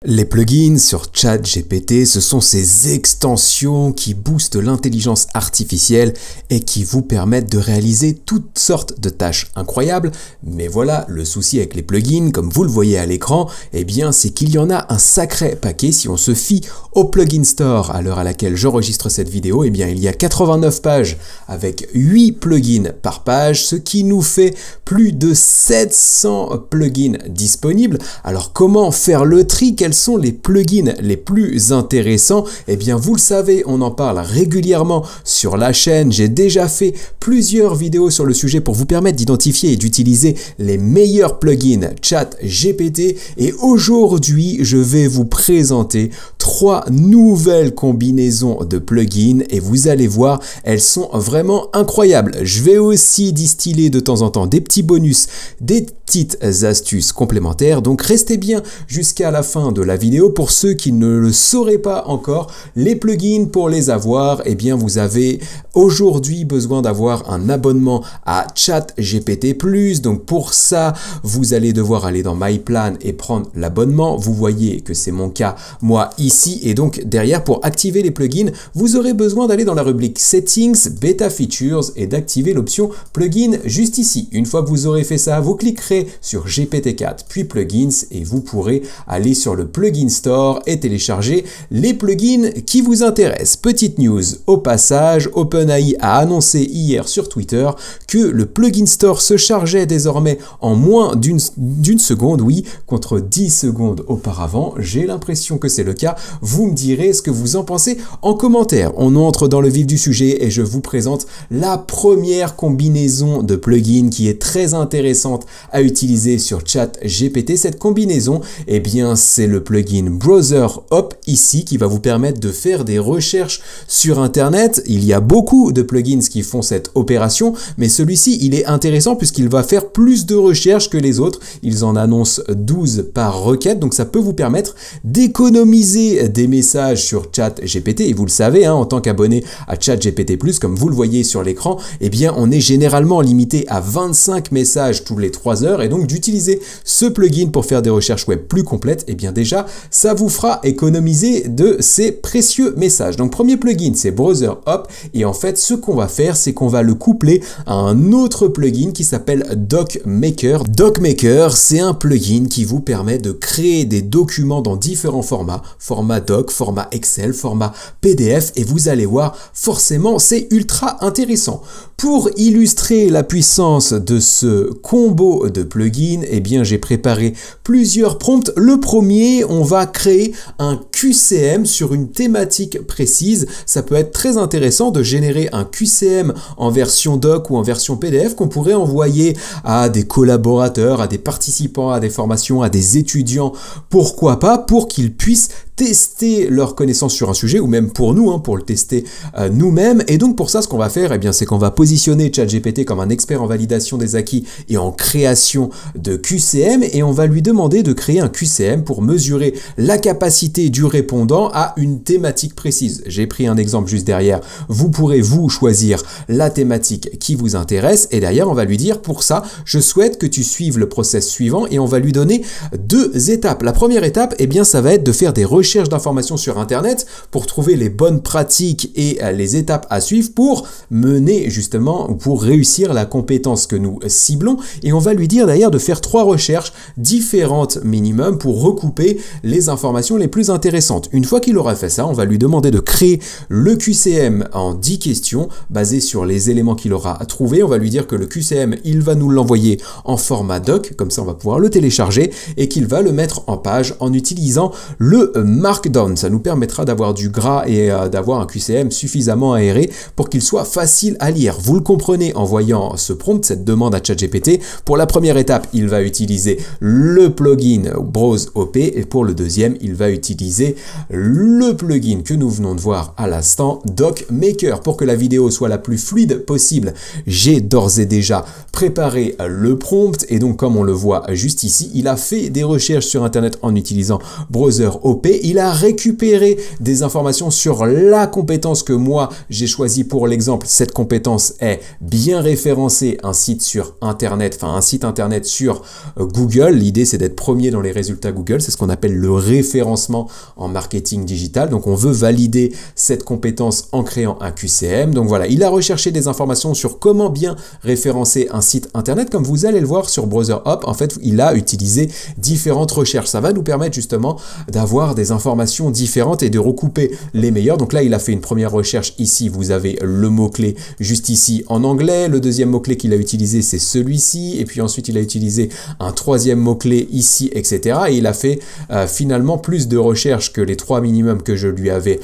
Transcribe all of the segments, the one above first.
Les plugins sur ChatGPT, ce sont ces extensions qui boostent l'intelligence artificielle et qui vous permettent de réaliser toutes sortes de tâches incroyables. Mais voilà, le souci avec les plugins, comme vous le voyez à l'écran, eh bien, c'est qu'il y en a un sacré paquet. Si on se fie au Plugin Store à l'heure à laquelle j'enregistre cette vidéo, eh bien, il y a 89 pages avec 8 plugins par page, ce qui nous fait plus de 700 plugins disponibles. Alors, comment faire le tri? Quels sont les plugins les plus intéressants? Eh bien, vous le savez, on en parle régulièrement sur la chaîne. J'ai déjà fait plusieurs vidéos sur le sujet pour vous permettre d'identifier et d'utiliser les meilleurs plugins ChatGPT. Et aujourd'hui, je vais vous présenter 3 nouvelles combinaisons de plugins et vous allez voir, elles sont vraiment incroyables. Je vais aussi distiller de temps en temps des petits bonus, des petites astuces complémentaires. Donc, restez bien jusqu'à la fin de la vidéo. Pour ceux qui ne le sauraient pas encore, les plugins, pour les avoir, eh bien, vous avez aujourd'hui besoin d'avoir un abonnement à ChatGPT+. Donc, pour ça, vous allez devoir aller dans My Plan et prendre l'abonnement. Vous voyez que c'est mon cas, moi, ici. Et donc, derrière, pour activer les plugins, vous aurez besoin d'aller dans la rubrique Settings, Beta Features et d'activer l'option Plugin juste ici. Une fois que vous aurez fait ça, vous cliquerez sur GPT-4 puis Plugins et vous pourrez aller sur le Plugin Store et télécharger les plugins qui vous intéressent. Petite news au passage, OpenAI a annoncé hier sur Twitter que le Plugin Store se chargeait désormais en moins d'une seconde, oui, contre 10 secondes auparavant. J'ai l'impression que c'est le cas. Vous me direz ce que vous en pensez en commentaire. On entre dans le vif du sujet et je vous présente la première combinaison de plugins qui est très intéressante à utiliser sur ChatGPT. Cette combinaison, eh bien, c'est le plugin Browser Hop ici qui va vous permettre de faire des recherches sur Internet. Il y a beaucoup de plugins qui font cette opération, mais celui-ci, il est intéressant puisqu'il va faire plus de recherches que les autres. Ils en annoncent 12 par requête, donc ça peut vous permettre d'économiser des messages sur ChatGPT. Et vous le savez, hein, en tant qu'abonné à ChatGPT+, comme vous le voyez sur l'écran, eh bien, on est généralement limité à 25 messages tous les 3 heures. Et donc d'utiliser ce plugin pour faire des recherches web plus complètes, et bien déjà ça vous fera économiser de ces précieux messages. Donc premier plugin, c'est Browser Hop, et en fait ce qu'on va faire, c'est qu'on va le coupler à un autre plugin qui s'appelle DocMaker. DocMaker, c'est un plugin qui vous permet de créer des documents dans différents formats, format doc, format Excel, format PDF, et vous allez voir, forcément c'est ultra intéressant. Pour illustrer la puissance de ce combo de plugins, eh bien j'ai préparé plusieurs prompts. Le premier, on va créer un QCM sur une thématique précise. Ça peut être très intéressant de générer un QCM en version doc ou en version PDF qu'on pourrait envoyer à des collaborateurs, à des participants, à des formations, à des étudiants, pourquoi pas, pour qu'ils puissent tester leurs connaissances sur un sujet, ou même pour nous, hein, pour le tester nous-mêmes. Et donc pour ça, ce qu'on va faire, eh bien, c'est qu'on va positionner ChatGPT comme un expert en validation des acquis et en création de QCM, et on va lui demander de créer un QCM pour mesurer la capacité du répondant à une thématique précise. J'ai pris un exemple juste derrière. Vous pourrez vous choisir la thématique qui vous intéresse, et derrière on va lui dire, pour ça, je souhaite que tu suives le process suivant, et on va lui donner 2 étapes. La première étape, eh bien, ça va être de faire des recherches d'informations sur Internet pour trouver les bonnes pratiques et les étapes à suivre pour mener justement, pour réussir la compétence que nous ciblons. Et on va lui dire d'ailleurs de faire 3 recherches différentes minimum pour recouper les informations les plus intéressantes. Une fois qu'il aura fait ça, on va lui demander de créer le QCM en 10 questions basées sur les éléments qu'il aura trouvé. On va lui dire que le QCM, il va nous l'envoyer en format doc, comme ça on va pouvoir le télécharger, et qu'il va le mettre en page en utilisant le Markdown. Ça nous permettra d'avoir du gras et d'avoir un QCM suffisamment aéré pour qu'il soit facile à lire. Vous le comprenez en voyant ce prompt, cette demande à ChatGPT. Pour la première étape, il va utiliser le plugin Browse OP, et pour le deuxième, il va utiliser le plugin que nous venons de voir à l'instant, DocMaker. Pour que la vidéo soit la plus fluide possible, j'ai d'ores et déjà préparé le prompt, et donc comme on le voit juste ici, il a fait des recherches sur Internet en utilisant Browser OP. il a récupéré des informations sur la compétence que moi j'ai choisi pour l'exemple. Cette compétence est bien référencer un site sur Internet, enfin un site Internet sur Google. L'idée, c'est d'être premier dans les résultats Google. C'est ce qu'on appelle le référencement en marketing digital. Donc, on veut valider cette compétence en créant un QCM. Donc, voilà, il a recherché des informations sur comment bien référencer un site Internet. Comme vous allez le voir sur Browser Hop, en fait, il a utilisé différentes recherches. Ça va nous permettre justement d'avoir des informations différentes et de recouper les meilleures. Donc là, il a fait une première recherche. Ici, vous avez le mot-clé juste ici en anglais. Le deuxième mot-clé qu'il a utilisé, c'est celui-ci. Et puis ensuite, il a utilisé un troisième mot-clé ici, etc. Et il a fait finalement plus de recherches que les 3 minimums que je lui avais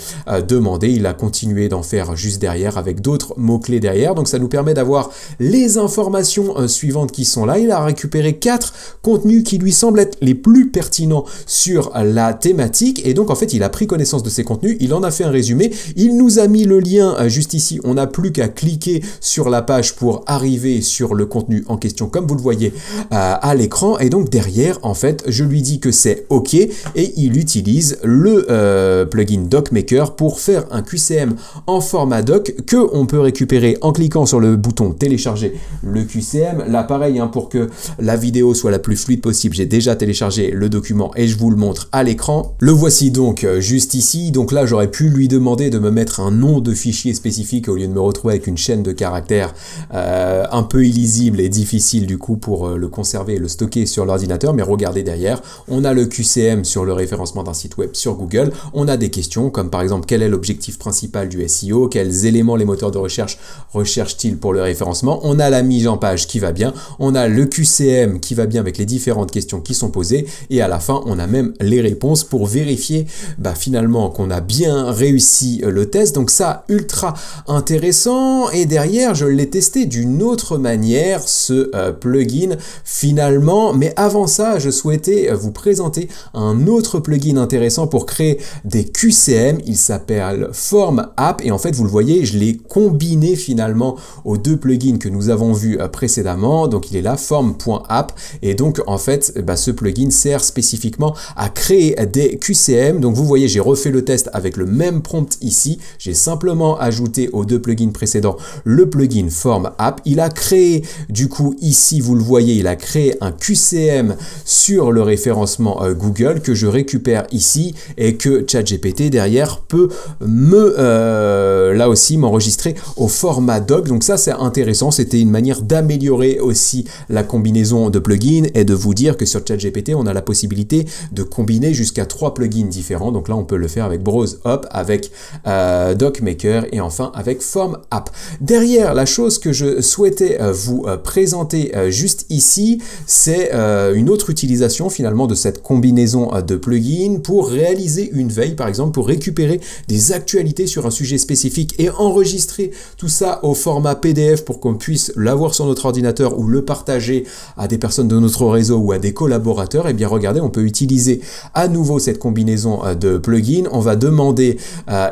demandé. Il a continué d'en faire juste derrière avec d'autres mots-clés derrière. Donc ça nous permet d'avoir les informations suivantes qui sont là. Il a récupéré 4 contenus qui lui semblent être les plus pertinents sur la thématique. Et donc en fait, il a pris connaissance de ces contenus. Il en a fait un résumé. Il nous a mis le lien juste ici. On n'a plus qu'à cliquer sur la page pour arriver sur le contenu en question, comme vous le voyez à l'écran. Et donc derrière, en fait, je lui dis que c'est OK et il utilise le plugin DocMaker pour faire un QCM en format doc que on peut récupérer en cliquant sur le bouton télécharger le QCM. Là, pareil, hein, pour que la vidéo soit la plus fluide possible, j'ai déjà téléchargé le document et je vous le montre à l'écran. Le voici donc juste ici. Donc là, j'aurais pu lui demander de me mettre un nom de fichier spécifique au lieu de me retrouver avec une chaîne de caractères un peu illisible et difficile du coup pour le conserver et le stocker sur l'ordinateur. Mais regardez derrière, on a le QCM sur le référencement d'un site web sur Google. On a des questions comme par exemple quel est l'objectif principal du SEO, quels éléments les moteurs de recherche recherchent-ils pour le référencement. On a la mise en page qui va bien, on a le QCM qui va bien avec les différentes questions qui sont posées et à la fin on a même les réponses pour vérifier finalement qu'on a bien réussi le test. Donc ça, ultra intéressant. Et derrière, je l'ai testé d'une autre manière, ce plugin finalement. Mais avant ça, je souhaitais vous présenter un autre plugin intéressant pour créer des QCM. Il s'appelle Form App et en fait, vous le voyez, je l'ai combiné finalement aux 2 plugins que nous avons vus précédemment. Donc il est là, form.app, et donc en fait, ce plugin sert spécifiquement à créer des QCM. Donc vous voyez, j'ai refait le test avec le même prompt ici. J'ai simplement ajouté aux 2 plugins précédents le plugin Form App. Il a créé, du coup, ici, vous le voyez, il a créé un QCM sur le référencement Google que je récupère ici et que ChatGPT derrière peut là aussi m'enregistrer au format doc. Donc ça, c'est intéressant. C'était une manière d'améliorer aussi la combinaison de plugins et de vous dire que sur ChatGPT, on a la possibilité de combiner jusqu'à 3 plugins différents. Donc là, on peut le faire avec Browse Hop, avec DocMaker et enfin avec Form App. Derrière, la chose que je souhaitais vous présenter juste ici, c'est une autre utilisation finalement de cette combinaison de plugins pour réaliser une veille, par exemple, pour récupérer des actualités sur un sujet spécifique et enregistrer tout ça au format PDF pour qu'on puisse l'avoir sur notre ordinateur ou le partager à des personnes de notre réseau ou à des collaborateurs. Et bien regardez, on peut utiliser à nouveau cette combinaison de plugins. On va demander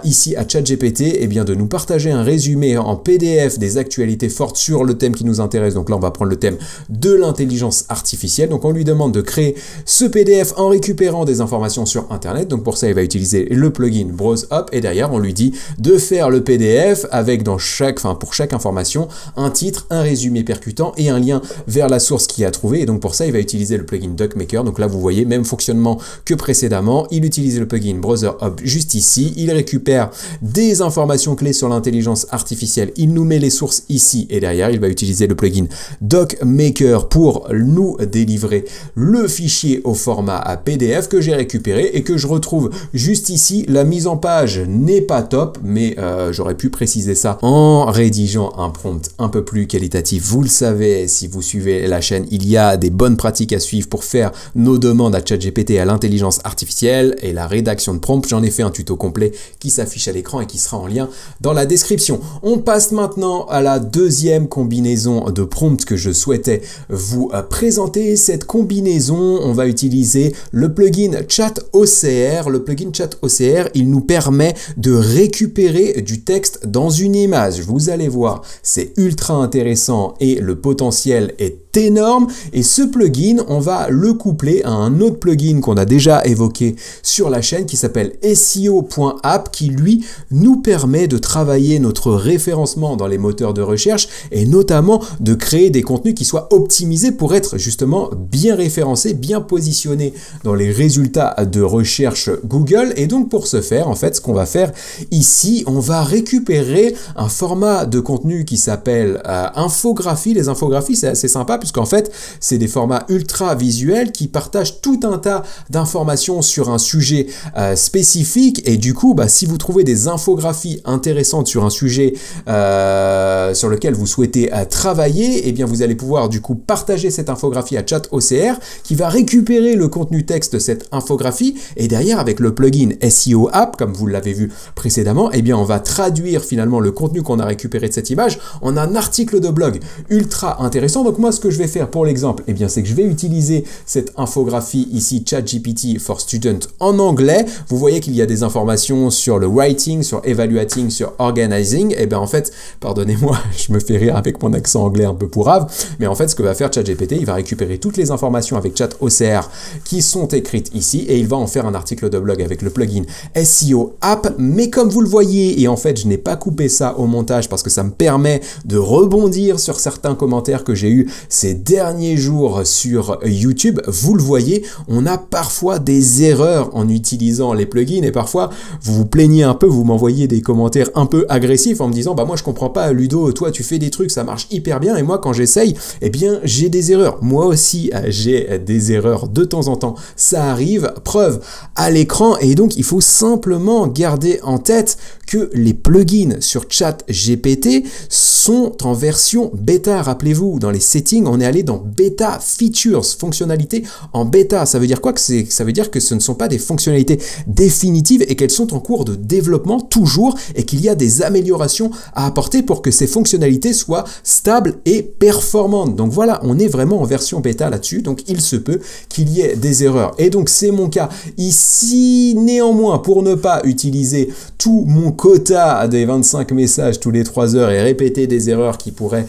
ici à ChatGPT de nous partager un résumé en PDF des actualités fortes sur le thème qui nous intéresse. Donc là, on va prendre le thème de l'intelligence artificielle. Donc on lui demande de créer ce PDF en récupérant des informations sur Internet. Donc pour ça, il va utiliser le plugin Browse Hop et derrière, on lui dit de faire le PDF avec pour chaque information, un titre, un résumé percutant et un lien vers la source qu'il a trouvé. Et donc pour ça, il va utiliser le plugin DocMaker. Donc là, vous voyez, même fonctionnement que précédemment. Il utilise le plugin Browser Hop juste ici. Il récupère des informations clés sur l'intelligence artificielle. Il nous met les sources ici et derrière, il va utiliser le plugin DocMaker pour nous délivrer le fichier au format PDF que j'ai récupéré et que je retrouve juste ici. La mise en page n'est pas top, mais j'aurais pu préciser ça en rédigeant un prompt un peu plus qualitatif. Vous le savez, si vous suivez la chaîne, il y a des bonnes pratiques à suivre pour faire nos demandes à ChatGPT et à l'intelligence artificielle et la rédaction de prompt. J'en ai fait un tuto complet qui s'affiche à l'écran et qui sera en lien dans la description. On passe maintenant à la deuxième combinaison de prompts que je souhaitais vous présenter. Cette combinaison, on va utiliser le plugin ChatOCR. Le plugin ChatOCR, il nous permet de récupérer du texte dans une image. Vous allez voir, c'est ultra intéressant et le potentiel est énorme et ce plugin, on va le coupler à un autre plugin qu'on a déjà évoqué sur la chaîne qui s'appelle SEO.app qui lui nous permet de travailler notre référencement dans les moteurs de recherche et notamment de créer des contenus qui soient optimisés pour être justement bien référencés, bien positionnés dans les résultats de recherche Google. Et donc pour ce faire, en fait, ce qu'on va faire ici, on va récupérer un format de contenu qui s'appelle infographie. Les infographies, c'est assez sympa puisqu'en fait, c'est des formats ultra visuels qui partagent tout un tas d'informations sur un sujet spécifique. Et du coup, si vous trouvez des infographies intéressantes sur un sujet sur lequel vous souhaitez travailler, eh bien vous allez pouvoir du coup partager cette infographie à ChatOCR qui va récupérer le contenu texte de cette infographie et derrière avec le plugin SEO App, comme vous l'avez vu précédemment, eh bien on va traduire finalement le contenu qu'on a récupéré de cette image en un article de blog ultra intéressant. Donc moi ce que je vais faire pour l'exemple, eh bien c'est que je vais utiliser cette infographie ici ChatGPT for Students en anglais. Vous voyez qu'il y a des informations sur le writing, sur evaluating, sur organizing. Et bien en fait, pardonnez-moi, je me fais rire avec mon accent anglais un peu pourrave, mais en fait ce que va faire ChatGPT, il va récupérer toutes les informations avec ChatOCR qui sont écrites ici et il va en faire un article de blog avec le plugin SEO App. Mais comme vous le voyez, et en fait je n'ai pas coupé ça au montage parce que ça me permet de rebondir sur certains commentaires que j'ai eu ces derniers jours sur YouTube, vous le voyez, on a parfois des erreurs en utilisant les plugins et parfois vous vous plaignez un peu, vous m'envoyez des commentaires un peu agressifs en me disant moi je comprends pas Ludo, toi tu fais des trucs, ça marche hyper bien et moi quand j'essaye, eh bien j'ai des erreurs. Moi aussi j'ai des erreurs de temps en temps, ça arrive, preuve à l'écran et donc il faut simplement garder en tête que les plugins sur ChatGPT sont en version bêta. Rappelez-vous, dans les settings, on est allé dans bêta features, fonctionnalités en bêta. Ça veut dire quoi? Ça veut dire que ce ne sont pas des fonctionnalités définitives et qu'elles sont en cours de développement toujours et qu'il y a des améliorations à apporter pour que ces fonctionnalités soient stables et performantes. Donc voilà, on est vraiment en version bêta là-dessus, donc il se peut qu'il y ait des erreurs. Et donc c'est mon cas ici. Néanmoins, pour ne pas utiliser tout mon quota des 25 messages tous les 3 heures et répéter des erreurs qui pourraient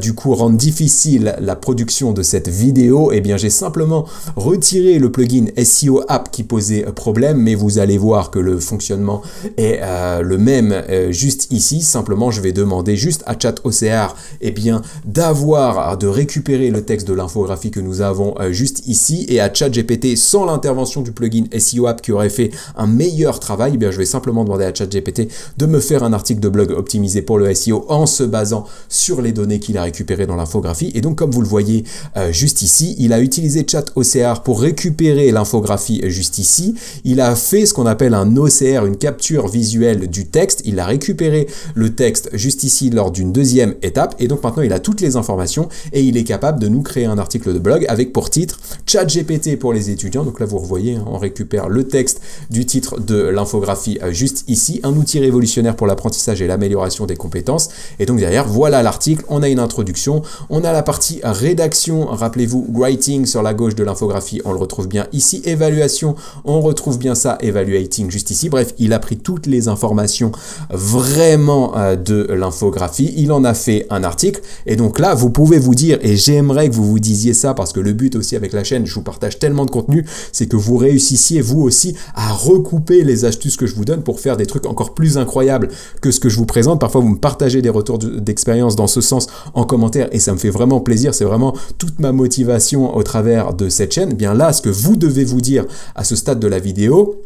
du coup rendre difficile la production de cette vidéo, eh bien j'ai simplement retiré le plugin SEO App qui posait problème, mais vous allez voir que le fonctionnement est le même juste ici. Simplement je vais demander juste à ChatOCR de récupérer le texte de l'infographie que nous avons juste ici et à ChatGPT sans l'intervention du plugin SEO App qui aurait fait un meilleur travail, eh bien je vais simplement demander à ChatGPT de me faire un article de blog optimisé pour le SEO en se basant sur les données qu'il a récupérées dans l'infographie. Et donc comme vous le voyez juste ici, il a utilisé ChatOCR pour récupérer l'infographie juste ici. Il a fait ce qu'on appelle un OCR, une capture visuelle du texte. Il a récupéré le texte juste ici lors d'une deuxième étape et donc maintenant il a toutes les informations et il est capable de nous créer un article de blog avec pour titre ChatGPT pour les étudiants. Donc là vous revoyez, on récupère le texte du titre de l'infographie juste ici, un outil révolutionnaire pour l'apprentissage et l'amélioration des compétences. Et donc derrière, voilà l'article, on a une introduction, on a la partie rédaction, rappelez-vous, writing sur la gauche de l'infographie, on le retrouve bien ici, évaluation, on retrouve bien ça, evaluating juste ici. Bref, il a pris toutes les informations vraiment de l'infographie, il en a fait un article et donc là, vous pouvez vous dire, et j'aimerais que vous vous disiez ça parce que le but aussi avec la chaîne, je vous partage tellement de contenu, c'est que vous réussissiez vous aussi à recouper les astuces que je vous donne pour faire des trucs encore plus incroyables que ce que je vous présente. Parfois, vous me partagez des retours d'expérience dans ce sens en commentaire et ça me fait vraiment plaisir. C'est vraiment toute ma motivation au travers de cette chaîne. Bien là, ce que vous devez vous dire à ce stade de la vidéo,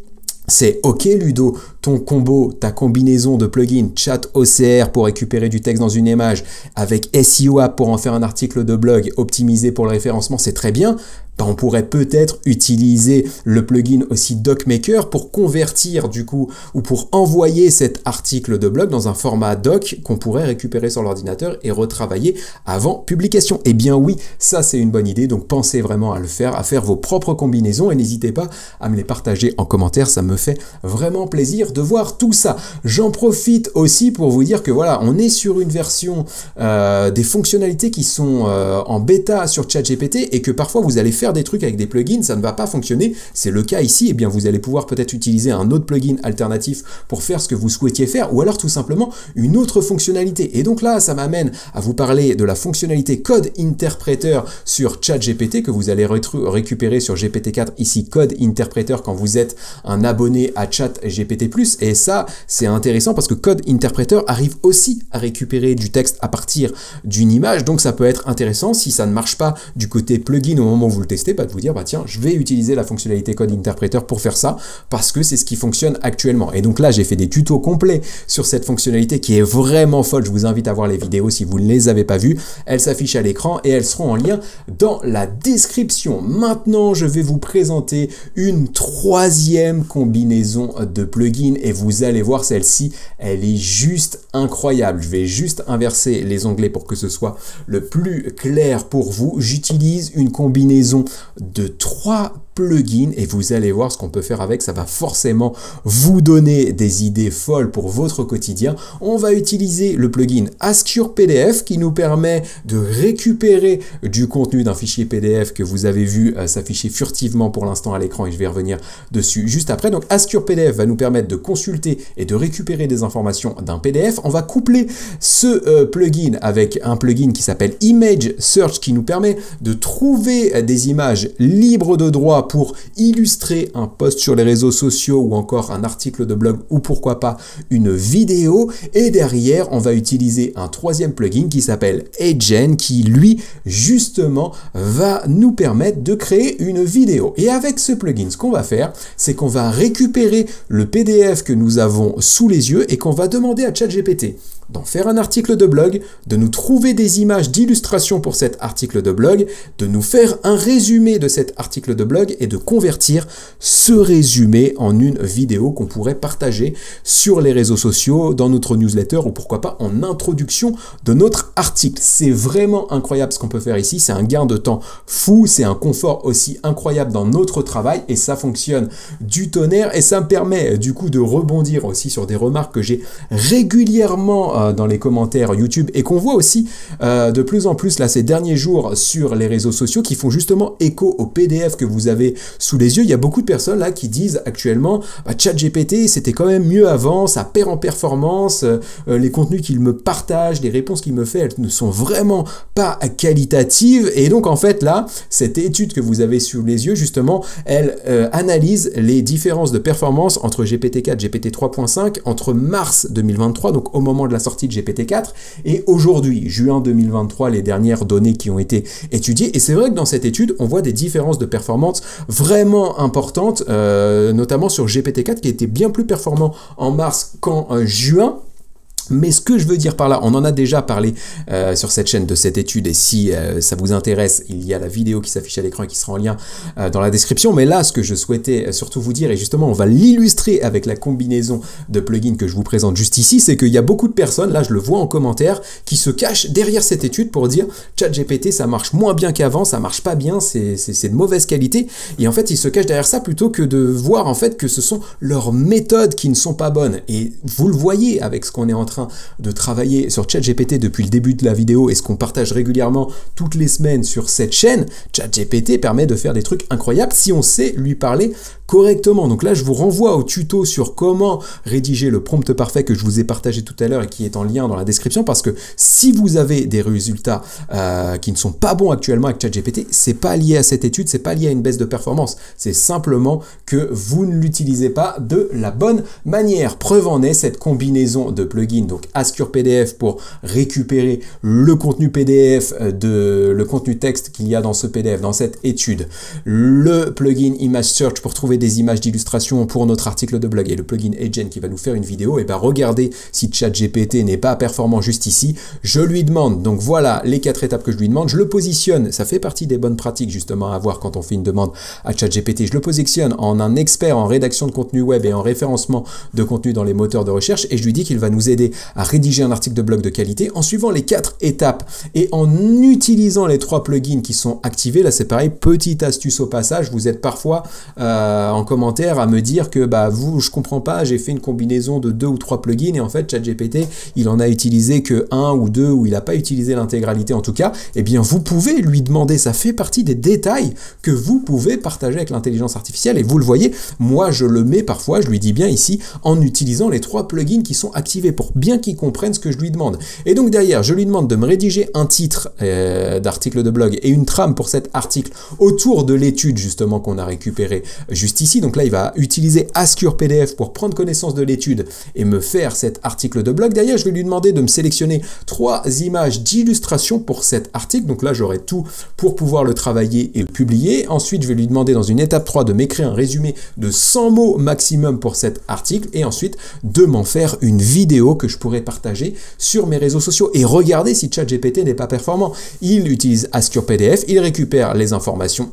c'est OK Ludo, ton combo, ta combinaison de plugins ChatOCR pour récupérer du texte dans une image avec SEO App pour en faire un article de blog optimisé pour le référencement, c'est très bien. On pourrait peut-être utiliser le plugin aussi DocMaker pour convertir du coup ou pour envoyer cet article de blog dans un format doc qu'on pourrait récupérer sur l'ordinateur et retravailler avant publication. Eh bien oui, ça c'est une bonne idée, donc pensez vraiment à le faire, à faire vos propres combinaisons et n'hésitez pas à me les partager en commentaire, ça me fait vraiment plaisir de voir tout ça. J'en profite aussi pour vous dire que voilà, on est sur une version des fonctionnalités qui sont en bêta sur ChatGPT et que parfois vous allez faire faire des trucs avec des plugins, ça ne va pas fonctionner. C'est le cas ici, et bien vous allez pouvoir peut-être utiliser un autre plugin alternatif pour faire ce que vous souhaitiez faire, ou alors tout simplement une autre fonctionnalité. Et donc là, ça m'amène à vous parler de la fonctionnalité Code Interpreter sur ChatGPT que vous allez récupérer sur GPT-4, ici Code Interpreter quand vous êtes un abonné à ChatGPT+. Et ça, c'est intéressant parce que Code Interpreter arrive aussi à récupérer du texte à partir d'une image, donc ça peut être intéressant si ça ne marche pas du côté plugin au moment où vous le testez, de vous dire bah tiens, je vais utiliser la fonctionnalité Code Interpreter pour faire ça parce que c'est ce qui fonctionne actuellement. Et donc là, j'ai fait des tutos complets sur cette fonctionnalité qui est vraiment folle. Je vous invite à voir les vidéos si vous ne les avez pas vues. Elles s'affichent à l'écran et elles seront en lien dans la description. Maintenant, je vais vous présenter une troisième combinaison de plugins et vous allez voir, celle-ci, elle est juste incroyable. Je vais juste inverser les onglets pour que ce soit le plus clair pour vous. J'utilise une combinaison de 3 plugins et vous allez voir ce qu'on peut faire avec. Ça va forcément vous donner des idées folles pour votre quotidien. On va utiliser le plugin Ask Your PDF qui nous permet de récupérer du contenu d'un fichier PDF que vous avez vu s'afficher furtivement pour l'instant à l'écran et je vais revenir dessus juste après. Donc Ask Your PDF va nous permettre de consulter et de récupérer des informations d'un PDF. On va coupler ce plugin avec un plugin qui s'appelle Image Search qui nous permet de trouver des images libres de droit pour illustrer un post sur les réseaux sociaux ou encore un article de blog ou pourquoi pas une vidéo. Et derrière, on va utiliser un troisième plugin qui s'appelle Agent qui, lui, justement, va nous permettre de créer une vidéo. Et avec ce plugin, ce qu'on va faire, c'est qu'on va récupérer le PDF que nous avons sous les yeux et qu'on va demander à ChatGPT d'en faire un article de blog, de nous trouver des images d'illustration pour cet article de blog, de nous faire un résumé de cet article de blog et de convertir ce résumé en une vidéo qu'on pourrait partager sur les réseaux sociaux, dans notre newsletter ou pourquoi pas en introduction de notre article. C'est vraiment incroyable ce qu'on peut faire ici, c'est un gain de temps fou, c'est un confort aussi incroyable dans notre travail et ça fonctionne du tonnerre et ça me permet du coup de rebondir aussi sur des remarques que j'ai régulièrement dans les commentaires YouTube et qu'on voit aussi de plus en plus là ces derniers jours sur les réseaux sociaux qui font justement écho au PDF que vous avez sous les yeux. Il y a beaucoup de personnes là qui disent actuellement ChatGPT c'était quand même mieux avant, ça perd en performance, les contenus qu'il me partage, les réponses qu'il me fait, elles ne sont vraiment pas qualitatives et donc en fait là, cette étude que vous avez sous les yeux justement, elle analyse les différences de performance entre GPT-4 et GPT 3.5 entre mars 2023, donc au moment de la sortie de GPT-4 et aujourd'hui, juin 2023, les dernières données qui ont été étudiées. Et c'est vrai que dans cette étude, on voit des différences de performance vraiment importantes, notamment sur GPT-4 qui était bien plus performant en mars qu'en juin. Mais ce que je veux dire par là, on en a déjà parlé sur cette chaîne de cette étude et si ça vous intéresse, il y a la vidéo qui s'affiche à l'écran et qui sera en lien dans la description. Mais là, ce que je souhaitais surtout vous dire, et justement on va l'illustrer avec la combinaison de plugins que je vous présente juste ici, c'est qu'il y a beaucoup de personnes, là je le vois en commentaire, qui se cachent derrière cette étude pour dire ChatGPT ça marche moins bien qu'avant, ça marche pas bien, c'est de mauvaise qualité. Et en fait ils se cachent derrière ça plutôt que de voir en fait que ce sont leurs méthodes qui ne sont pas bonnes. Et vous le voyez avec ce qu'on est en train de travailler sur ChatGPT depuis le début de la vidéo et ce qu'on partage régulièrement toutes les semaines sur cette chaîne. ChatGPT permet de faire des trucs incroyables si on sait lui parler correctement. Donc là, je vous renvoie au tuto sur comment rédiger le prompt parfait que je vous ai partagé tout à l'heure et qui est en lien dans la description parce que si vous avez des résultats qui ne sont pas bons actuellement avec ChatGPT, c'est pas lié à cette étude, c'est pas lié à une baisse de performance, c'est simplement que vous ne l'utilisez pas de la bonne manière. Preuve en est cette combinaison de plugins, donc Ask Your PDF pour récupérer le contenu PDF le contenu texte qu'il y a dans ce PDF, dans cette étude, le plugin Image Search pour trouver des images d'illustration pour notre article de blog et le plugin Agent qui va nous faire une vidéo. Et ben regardez si ChatGPT n'est pas performant juste ici, je lui demande, donc voilà les 4 étapes que je lui demande, je le positionne, ça fait partie des bonnes pratiques justement à avoir quand on fait une demande à ChatGPT, je le positionne en un expert en rédaction de contenu web et en référencement de contenu dans les moteurs de recherche et je lui dis qu'il va nous aider à rédiger un article de blog de qualité en suivant les 4 étapes et en utilisant les 3 plugins qui sont activés. Là, c'est pareil, petite astuce au passage, vous êtes parfois en commentaire à me dire que je comprends pas, j'ai fait une combinaison de 2 ou 3 plugins et en fait ChatGPT, il en a utilisé que 1 ou 2 ou il n'a pas utilisé l'intégralité en tout cas. Eh bien, vous pouvez lui demander, ça fait partie des détails que vous pouvez partager avec l'intelligence artificielle et vous le voyez, moi je le mets parfois, je lui dis bien ici, en utilisant les 3 plugins qui sont activés pour bien qu'il comprenne ce que je lui demande. Et donc derrière, je lui demande de me rédiger un titre d'article de blog et une trame pour cet article autour de l'étude justement qu'on a récupérée juste ici. Donc là, il va utiliser Ask Your PDF pour prendre connaissance de l'étude et me faire cet article de blog. Derrière, je vais lui demander de me sélectionner 3 images d'illustration pour cet article. Donc là, j'aurai tout pour pouvoir le travailler et le publier. Ensuite, je vais lui demander dans une étape 3 de m'écrire un résumé de 100 mots maximum pour cet article et ensuite de m'en faire une vidéo que je pourrais partager sur mes réseaux sociaux. Et regardez si ChatGPT n'est pas performant. Il utilise Ask Your PDF, il récupère les informations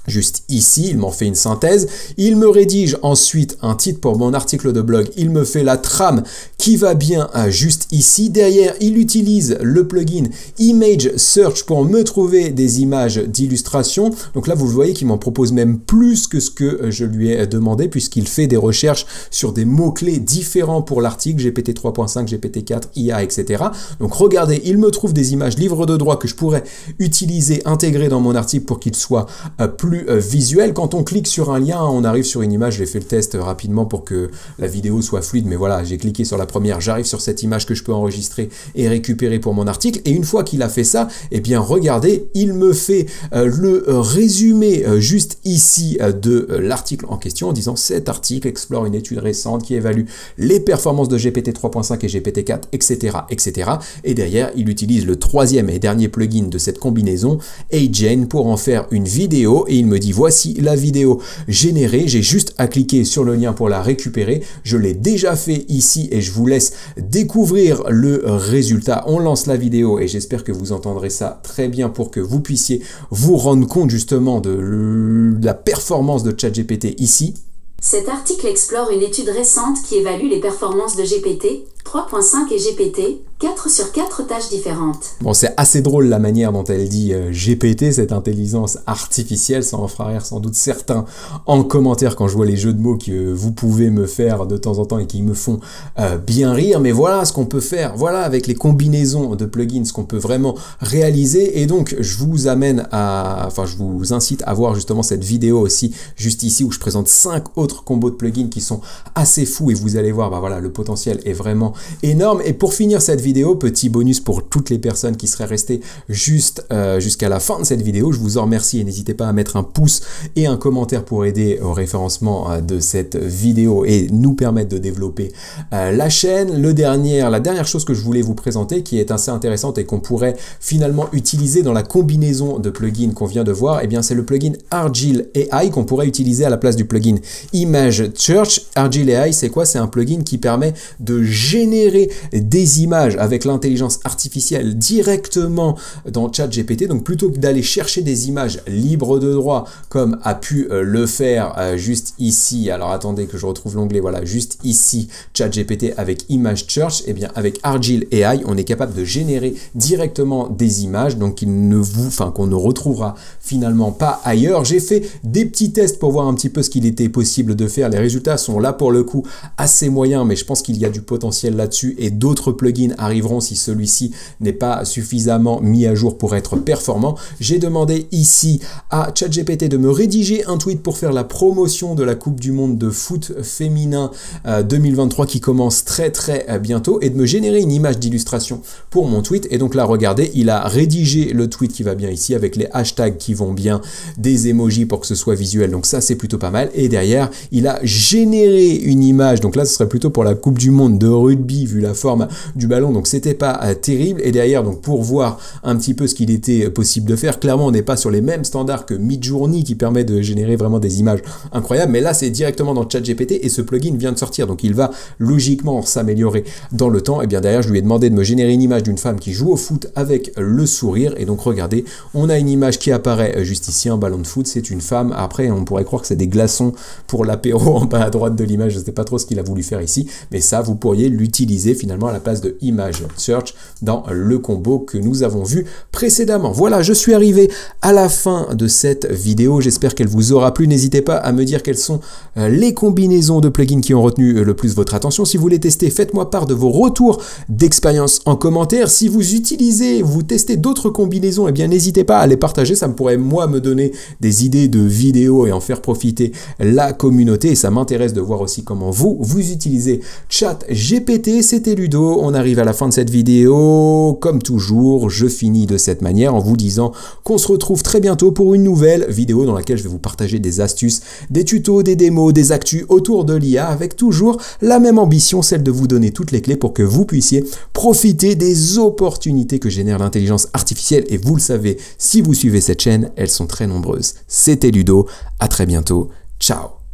juste ici, il m'en fait une synthèse, il me rédige ensuite un titre pour mon article de blog, il me fait la trame qui va bien juste ici, derrière il utilise le plugin Image Search pour me trouver des images d'illustration, donc là vous voyez qu'il m'en propose même plus que ce que je lui ai demandé puisqu'il fait des recherches sur des mots-clés différents pour l'article, GPT 3.5, GPT 4, IA, etc. Donc regardez, il me trouve des images livres de droit que je pourrais utiliser, intégrer dans mon article pour qu'il soit plus visuel. Quand on clique sur un lien, on arrive sur une image, j'ai fait le test rapidement pour que la vidéo soit fluide, mais voilà, j'ai cliqué sur la première, j'arrive sur cette image que je peux enregistrer et récupérer pour mon article, et une fois qu'il a fait ça, eh bien regardez, il me fait le résumé juste ici de l'article en question en disant cet article explore une étude récente qui évalue les performances de GPT 3.5 et GPT 4, etc., etc. Et derrière, il utilise le 3e et dernier plugin de cette combinaison, HeyGen, pour en faire une vidéo et il me dit voici la vidéo générée, j'ai juste à cliquer sur le lien pour la récupérer, je l'ai déjà fait ici et je vous laisse découvrir le résultat. On lance la vidéo et j'espère que vous entendrez ça très bien pour que vous puissiez vous rendre compte justement de la performance de ChatGPT ici. Cet article explore une étude récente qui évalue les performances de GPT 3.5 et GPT 4 sur 4 tâches différentes. Bon, c'est assez drôle la manière dont elle dit GPT, cette intelligence artificielle, ça en fera rire sans doute certains en commentaire quand je vois les jeux de mots que vous pouvez me faire de temps en temps et qui me font bien rire, mais voilà ce qu'on peut faire, voilà avec les combinaisons de plugins, ce qu'on peut vraiment réaliser, et donc je vous amène à, enfin je vous incite à voir justement cette vidéo aussi, juste ici, où je présente 5 autres combos de plugins qui sont assez fous, et vous allez voir, bah voilà, le potentiel est vraiment énorme. Et pour finir cette vidéo, petit bonus pour toutes les personnes qui seraient restées juste jusqu'à la fin de cette vidéo, je vous en remercie et n'hésitez pas à mettre un pouce et un commentaire pour aider au référencement de cette vidéo et nous permettre de développer la chaîne. La dernière chose que je voulais vous présenter qui est assez intéressante et qu'on pourrait finalement utiliser dans la combinaison de plugins qu'on vient de voir, et bien c'est le plugin Argyle AI qu'on pourrait utiliser à la place du plugin Image Search. Argyle AI, c'est quoi? C'est un plugin qui permet de générer des images avec l'intelligence artificielle directement dans ChatGPT. Donc plutôt que d'aller chercher des images libres de droit comme a pu le faire juste ici, alors attendez que je retrouve l'onglet, voilà, juste ici, ChatGPT avec Image Search, et bien avec Argyle AI, on est capable de générer directement des images, donc qu'on ne retrouvera finalement pas ailleurs. J'ai fait des petits tests pour voir un petit peu ce qu'il était possible de faire. Les résultats sont là pour le coup assez moyens, mais je pense qu'il y a du potentiel là-dessus et d'autres plugins arriveront si celui-ci n'est pas suffisamment mis à jour pour être performant. J'ai demandé ici à ChatGPT de me rédiger un tweet pour faire la promotion de la Coupe du Monde de foot féminin 2023 qui commence très bientôt, et de me générer une image d'illustration pour mon tweet. Et donc là, regardez, il a rédigé le tweet qui va bien ici avec les hashtags qui vont bien, des emojis pour que ce soit visuel, donc ça c'est plutôt pas mal. Et derrière, il a généré une image, donc là ce serait plutôt pour la Coupe du Monde de rugby vu la forme du ballon, donc c'était pas terrible. Et derrière, donc pour voir un petit peu ce qu'il était possible de faire, clairement on n'est pas sur les mêmes standards que Midjourney qui permet de générer vraiment des images incroyables, mais là c'est directement dans ChatGPT et ce plugin vient de sortir, donc il va logiquement s'améliorer dans le temps. Et bien derrière, je lui ai demandé de me générer une image d'une femme qui joue au foot avec le sourire, et donc regardez, on a une image qui apparaît juste ici, un ballon de foot, c'est une femme. Après on pourrait croire que c'est des glaçons pour l'apéro en bas à droite de l'image, je sais pas trop ce qu'il a voulu faire ici, mais ça vous pourriez l'utiliser l'utiliser finalement à la place de Image Search dans le combo que nous avons vu précédemment. Voilà, je suis arrivé à la fin de cette vidéo. J'espère qu'elle vous aura plu. N'hésitez pas à me dire quelles sont les combinaisons de plugins qui ont retenu le plus votre attention. Si vous les testez, faites-moi part de vos retours d'expérience en commentaire. Si vous testez d'autres combinaisons, eh bien n'hésitez pas à les partager. Ça pourrait moi me donner des idées de vidéos et en faire profiter la communauté. Et ça m'intéresse de voir aussi comment vous utilisez ChatGPT. C'était Ludo. On arrive à la fin de cette vidéo. Comme toujours, je finis de cette manière en vous disant qu'on se retrouve très bientôt pour une nouvelle vidéo dans laquelle je vais vous partager des astuces, des tutos, des démos, des actus autour de l'IA avec toujours la même ambition, celle de vous donner toutes les clés pour que vous puissiez profiter des opportunités que génère l'intelligence artificielle. Et vous le savez, si vous suivez cette chaîne, elles sont très nombreuses. C'était Ludo. À très bientôt. Ciao.